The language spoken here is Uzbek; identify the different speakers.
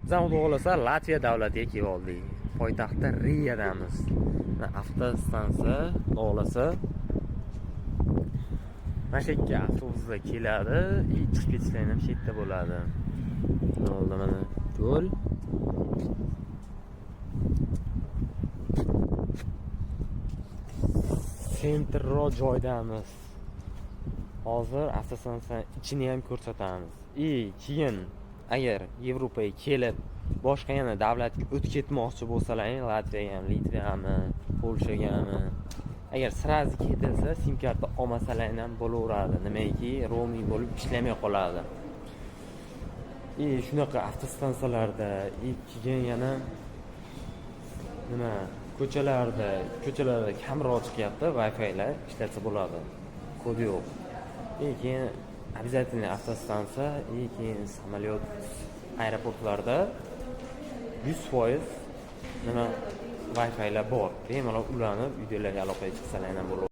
Speaker 1: Biz ham xudo xohlasa Latviya davlatiga kelib oldik. Poytaxtda Riyadamiz. Avtostansiya xohlasa mana shu yerga avtobuslar keladi, chiqib ketishlar ham shu yerda bo'ladi. Bo'ldi mana yo'l. Sentrro joydamiz. Hozir avtostansiya ichini ham ko'rsatamiz. Keyin agar Yevropaga kelib boshqa yana davlatga o'tib ketmoqchi bo'lsalaring, Latviyagami, Litviyami, Polshagami, agar sirazi ketilsa, sim karta olmasalaring ham bo'laveradi. Nimaiki, roaming bo'lib ishlamay qoladi. Shunaqa avtostansiyalarda keyin yana nima ko'chalarda kamroq chiqyapti, Wi-Fi'lar ishlatsa bo'ladi. Kod yo'q. Keyin обязательно avtostansiya, keyin samolyot, aeroportlarda 100% nima Wi-Fi'lar bor. Bemalol ulanib, videolarga aloqaga chiqsalar ham bo'ladi.